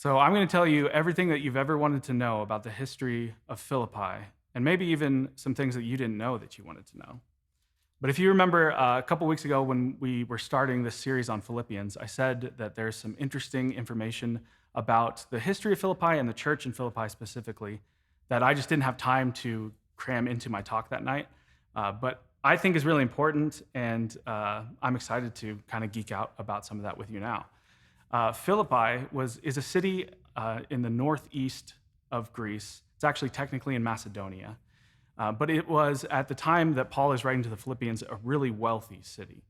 So I'm going to tell you everything that you've ever wanted to know about the history of Philippi, and maybe even some things that you didn't know that you wanted to know. But if you remember a couple weeks ago when we were starting this series on Philippians, I said that there's some interesting information about the history of Philippi and the church in Philippi specifically that I just didn't have time to cram into my talk that night. But I think is really important, and I'm excited to kind of geek out about some of that with you now. Philippi is a city in the northeast of Greece. It's actually technically in Macedonia. But it was, at the time that Paul is writing to the Philippians, a really wealthy city.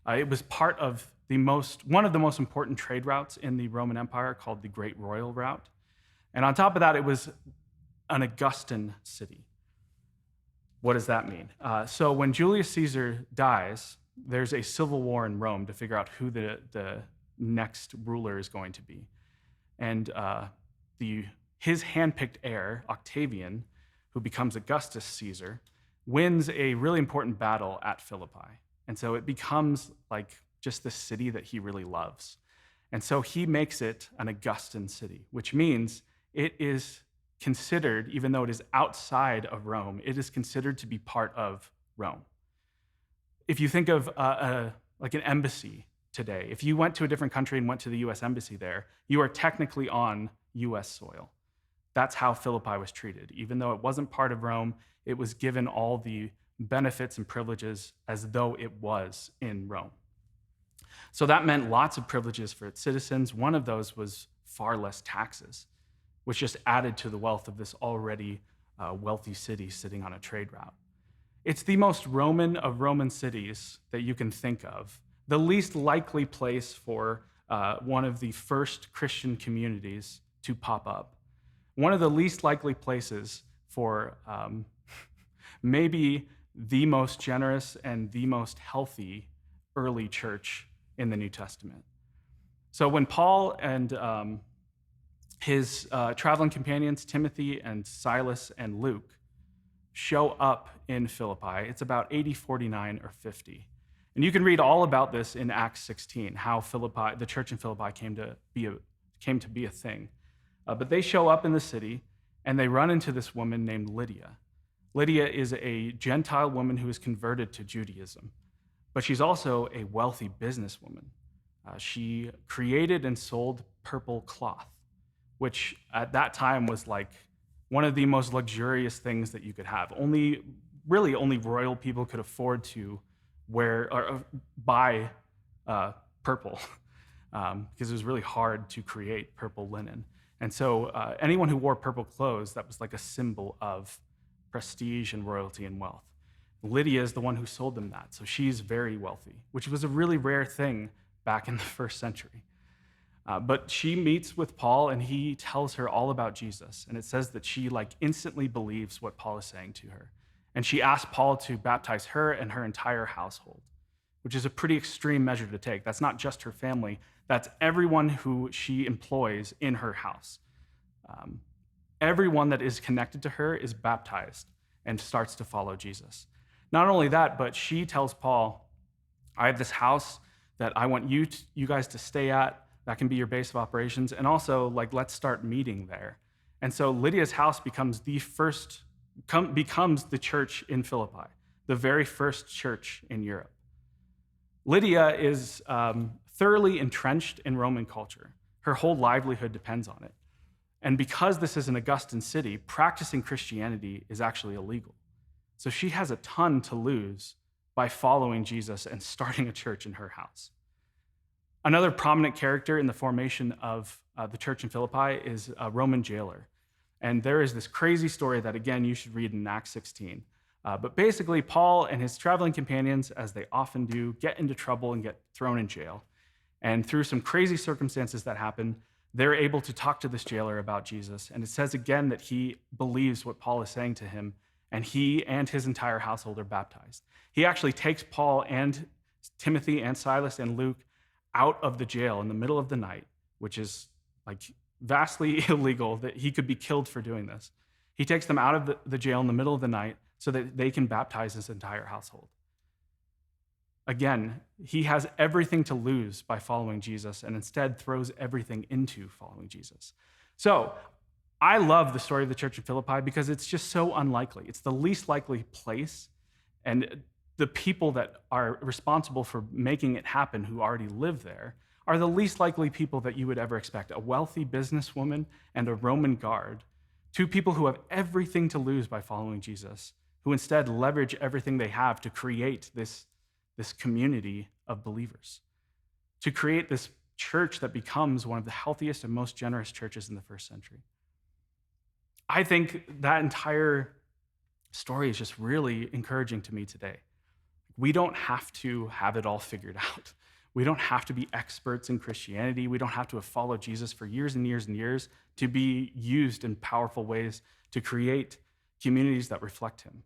It was part of one of the most important trade routes in the Roman Empire called the Great Royal Route. And on top of that, it was an Augustan city. What does that mean? So when Julius Caesar dies, there's a civil war in Rome to figure out who the next ruler is going to be. And his handpicked heir, Octavian, who becomes Augustus Caesar, wins a really important battle at Philippi. And so it becomes like just the city that he really loves. And so he makes it an Augustan city, which means it is considered, even though it is outside of Rome, it is considered to be part of Rome. If you think of like an embassy today, if you went to a different country and went to the US embassy there, you are technically on US soil. That's how Philippi was treated. Even though it wasn't part of Rome, it was given all the benefits and privileges as though it was in Rome. So that meant lots of privileges for its citizens. One of those was far less taxes, which just added to the wealth of this already wealthy city sitting on a trade route. It's the most Roman of Roman cities that you can think of, the least likely place for one of the first Christian communities to pop up. One of the least likely places for maybe the most generous and the most healthy early church in the New Testament. So when Paul and his traveling companions, Timothy and Silas and Luke, show up in Philippi, it's about AD 49 or 50. And you can read all about this in Acts 16, how the church in Philippi came to be a thing. But they show up in the city, and they run into this woman named Lydia. Lydia is a Gentile woman who is converted to Judaism, but she's also a wealthy businesswoman. She created and sold purple cloth, which at that time was like one of the most luxurious things that you could have. Only royal people could afford to wear or buy purple because it was really hard to create purple linen. And so anyone who wore purple clothes, that was like a symbol of prestige and royalty and wealth. Lydia is the one who sold them that. So she's very wealthy, which was a really rare thing back in the first century. But she meets with Paul, and he tells her all about Jesus. And it says that she instantly believes what Paul is saying to her. And she asks Paul to baptize her and her entire household, which is a pretty extreme measure to take. That's not just her family. That's everyone who she employs in her house. Everyone that is connected to her is baptized and starts to follow Jesus. Not only that, but she tells Paul, I have this house that I want you guys to stay at. That can be your base of operations. And also, let's start meeting there. And so Lydia's house becomes the church in Philippi, the very first church in Europe. Lydia is thoroughly entrenched in Roman culture. Her whole livelihood depends on it. And because this is an Augustan city, practicing Christianity is actually illegal. So she has a ton to lose by following Jesus and starting a church in her house. Another prominent character in the formation of the church in Philippi is a Roman jailer. And there is this crazy story that, again, you should read in Acts 16. But basically, Paul and his traveling companions, as they often do, get into trouble and get thrown in jail. And through some crazy circumstances that happen, they're able to talk to this jailer about Jesus. And it says again that he believes what Paul is saying to him, and he and his entire household are baptized. He actually takes Paul and Timothy and Silas and Luke out of the jail in the middle of the night, which is vastly illegal, that he could be killed for doing this. He takes them out of the jail in the middle of the night so that they can baptize his entire household. Again, he has everything to lose by following Jesus and instead throws everything into following Jesus. So I love the story of the church of Philippi because it's just so unlikely. It's the least likely place, and the people that are responsible for making it happen who already live there are the least likely people that you would ever expect. A wealthy businesswoman and a Roman guard, two people who have everything to lose by following Jesus, who instead leverage everything they have to create this community of believers, to create this church that becomes one of the healthiest and most generous churches in the first century. I think that entire story is just really encouraging to me today. We don't have to have it all figured out. We don't have to be experts in Christianity. We don't have to have followed Jesus for years and years and years to be used in powerful ways to create communities that reflect him.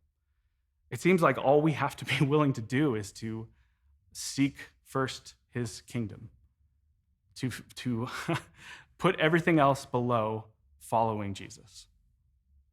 It seems like all we have to be willing to do is to seek first his kingdom, to put everything else below following Jesus.